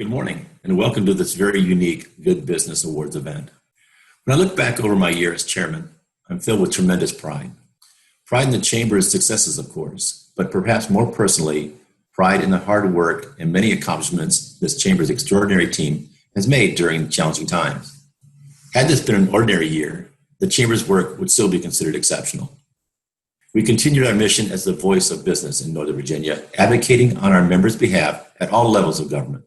Good morning, and welcome to this very unique Good Business Awards event. When I look back over my year as chairman, I'm filled with tremendous pride. Pride in the Chamber's successes, of course, but perhaps more personally, pride in the hard work and many accomplishments this Chamber's extraordinary team has made during challenging times. Had this been an ordinary year, the Chamber's work would still be considered exceptional. We continued our mission as the voice of business in Northern Virginia, advocating on our members' behalf at all levels of government.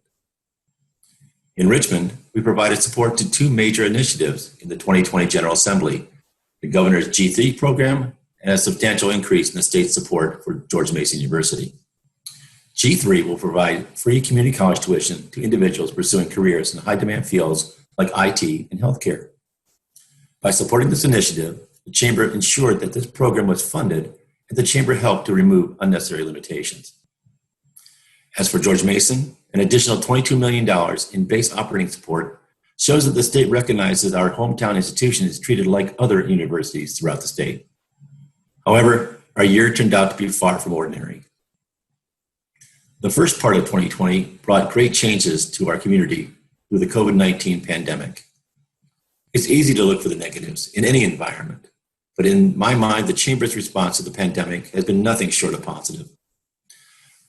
In Richmond, we provided support to two major initiatives in the 2020 General Assembly, the Governor's G3 program and a substantial increase in the state's support for George Mason University. G3 will provide free community college tuition to individuals pursuing careers in high-demand fields like IT and healthcare. By supporting this initiative, the Chamber ensured that this program was funded and the Chamber helped to remove unnecessary limitations. As for George Mason, an additional $22 million in base operating support shows that the state recognizes our hometown institution is treated like other universities throughout the state. However, our year turned out to be far from ordinary. The first part of 2020 brought great changes to our community through the COVID-19 pandemic. It's easy to look for the negatives in any environment, but in my mind, the Chamber's response to the pandemic has been nothing short of positive.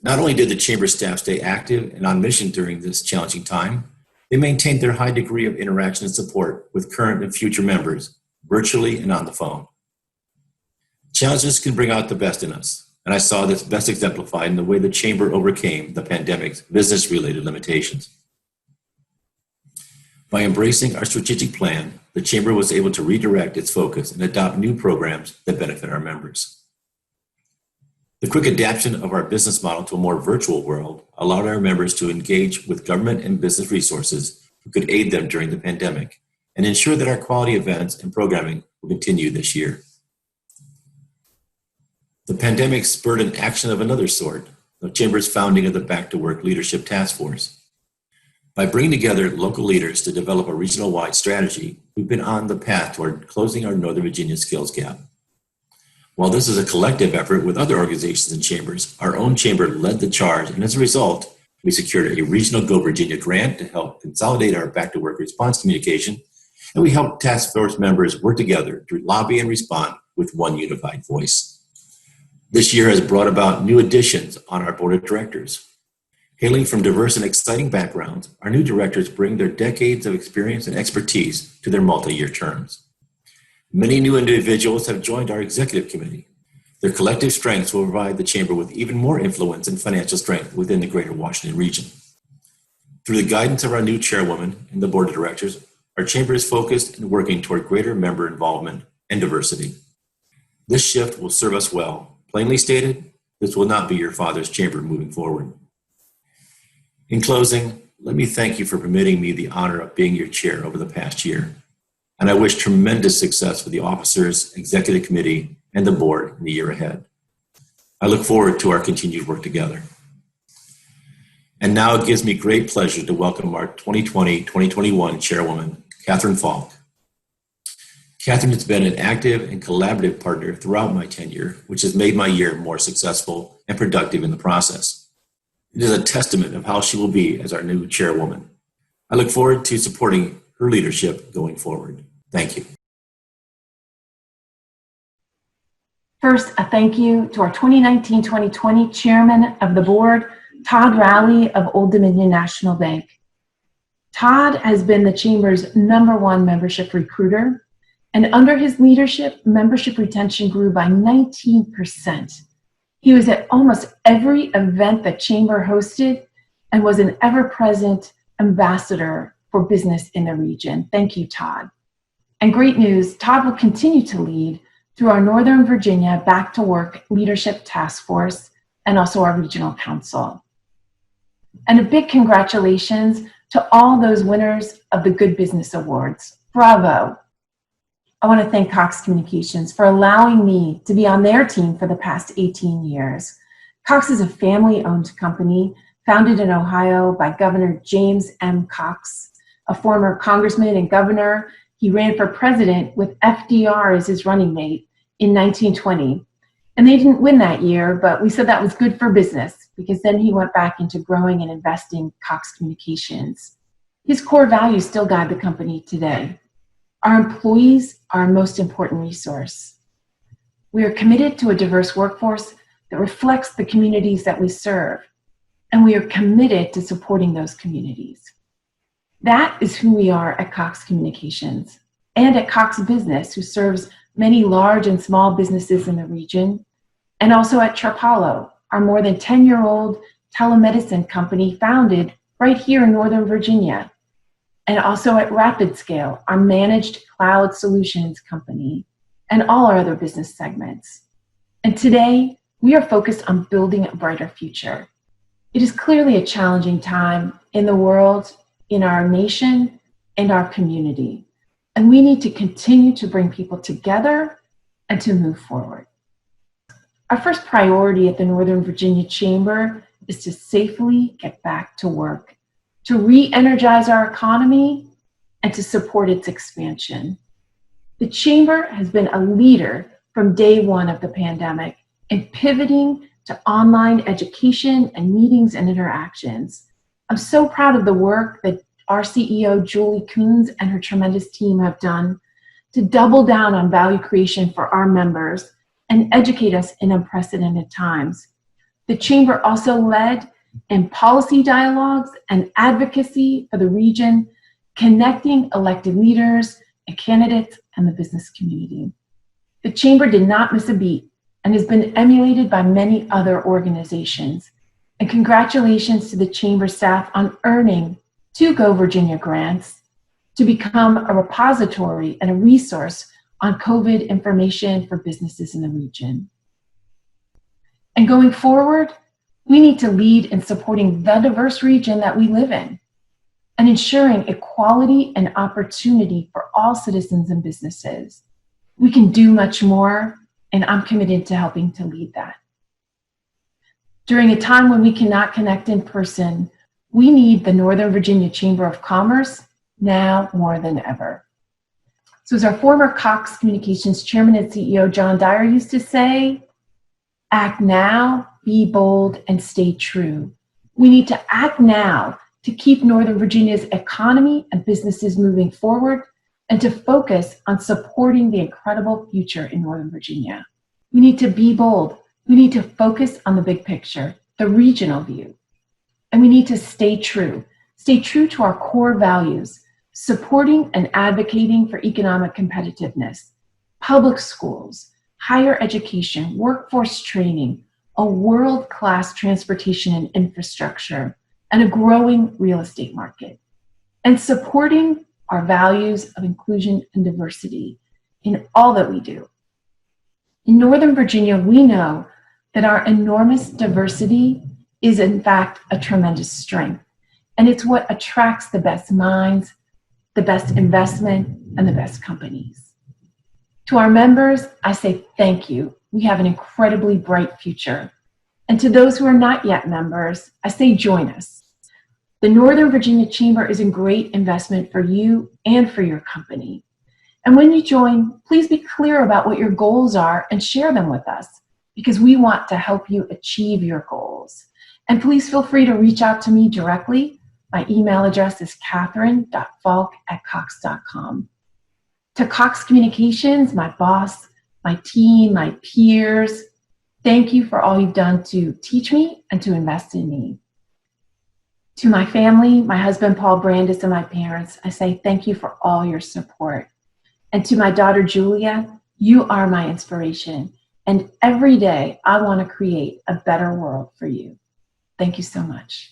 Not only did the Chamber staff stay active and on mission during this challenging time, they maintained their high degree of interaction and support with current and future members, virtually and on the phone. Challenges can bring out the best in us, and I saw this best exemplified in the way the Chamber overcame the pandemic's business-related limitations. By embracing our strategic plan, the Chamber was able to redirect its focus and adopt new programs that benefit our members. The quick adaptation of our business model to a more virtual world allowed our members to engage with government and business resources who could aid them during the pandemic and ensure that our quality events and programming will continue this year. The pandemic spurred an action of another sort, the Chamber's founding of the Back to Work Leadership Task Force. By bringing together local leaders to develop a regional-wide strategy, we've been on the path toward closing our Northern Virginia skills gap. While this is a collective effort with other organizations and chambers, our own chamber led the charge, and as a result, we secured a regional Go Virginia grant to help consolidate our back to work response communication, and we helped task force members work together to lobby and respond with one unified voice. This year has brought about new additions on our board of directors. Hailing from diverse and exciting backgrounds, our new directors bring their decades of experience and expertise to their multi-year terms. Many new individuals have joined our executive committee. Their collective strengths will provide the Chamber with even more influence and financial strength within the greater Washington region. Through the guidance of our new chairwoman and the board of directors, our Chamber is focused and working toward greater member involvement and diversity. This shift will serve us well. Plainly stated, this will not be your father's Chamber moving forward. In closing, let me thank you for permitting me the honor of being your chair over the past year. And I wish tremendous success for the officers, executive committee, and the board in the year ahead. I look forward to our continued work together. And now it gives me great pleasure to welcome our 2020-2021 chairwoman, Catherine Falk. Catherine has been an active and collaborative partner throughout my tenure, which has made my year more successful and productive in the process. It is a testament of how she will be as our new chairwoman. I look forward to supporting her leadership going forward. Thank you. First, a thank you to our 2019-2020 Chairman of the Board, Todd Rowley of Old Dominion National Bank. Todd has been the Chamber's #1 membership recruiter, and under his leadership, membership retention grew by 19%. He was at almost every event the Chamber hosted and was an ever-present ambassador for business in the region. Thank you, Todd. And great news, Todd will continue to lead through our Northern Virginia Back to Work Leadership Task Force and also our Regional Council. And a big congratulations to all those winners of the Good Business Awards. Bravo. I want to thank Cox Communications for allowing me to be on their team for the past 18 years. Cox is a family-owned company founded in Ohio by Governor James M. Cox, a former congressman and governor. He ran for president with FDR as his running mate in 1920. And they didn't win that year, but we said that was good for business because then he went back into growing and investing Cox Communications. His core values still guide the company today. Our employees are our most important resource. We are committed to a diverse workforce that reflects the communities that we serve, and we are committed to supporting those communities. That is who we are at Cox Communications and at Cox Business, who serves many large and small businesses in the region, and also at Trapalo, our more than 10-year-old telemedicine company founded right here in Northern Virginia, and also at RapidScale, our managed cloud solutions company, and all our other business segments. And today, we are focused on building a brighter future. It is clearly a challenging time in the world, in our nation, and our community. And we need to continue to bring people together and to move forward. Our first priority at the Northern Virginia Chamber is to safely get back to work, to re-energize our economy, and to support its expansion. The Chamber has been a leader from day one of the pandemic in pivoting to online education and meetings and interactions. I'm so proud of the work that our CEO, Julie Coons, and her tremendous team have done to double down on value creation for our members and educate us in unprecedented times. The Chamber also led in policy dialogues and advocacy for the region, connecting elected leaders and candidates and the business community. The Chamber did not miss a beat and has been emulated by many other organizations. And congratulations to the Chamber staff on earning 2 Go Virginia grants to become a repository and a resource on COVID information for businesses in the region. And going forward, we need to lead in supporting the diverse region that we live in and ensuring equality and opportunity for all citizens and businesses. We can do much more, and I'm committed to helping to lead that. During a time when we cannot connect in person, we need the Northern Virginia Chamber of Commerce now more than ever. So as our former Cox Communications Chairman and CEO John Dyer used to say, act now, be bold, and stay true. We need to act now to keep Northern Virginia's economy and businesses moving forward and to focus on supporting the incredible future in Northern Virginia. We need to be bold. We need to focus on the big picture, the regional view. And we need to stay true to our core values, supporting and advocating for economic competitiveness, public schools, higher education, workforce training, a world-class transportation and infrastructure, and a growing real estate market, and supporting our values of inclusion and diversity in all that we do. In Northern Virginia, we know that our enormous diversity is in fact a tremendous strength, and it's what attracts the best minds, the best investment, and the best companies. To our members, I say thank you. We have an incredibly bright future. And to those who are not yet members, I say join us. The Northern Virginia Chamber is a great investment for you and for your company. And when you join, please be clear about what your goals are and share them with us, because we want to help you achieve your goals. And please feel free to reach out to me directly. My email address is catherine.falk@cox.com. To Cox Communications, my boss, my team, my peers, thank you for all you've done to teach me and to invest in me. To my family, my husband, Paul Brandis, and my parents, I say thank you for all your support. And to my daughter, Julia, you are my inspiration. And every day, I want to create a better world for you. Thank you so much.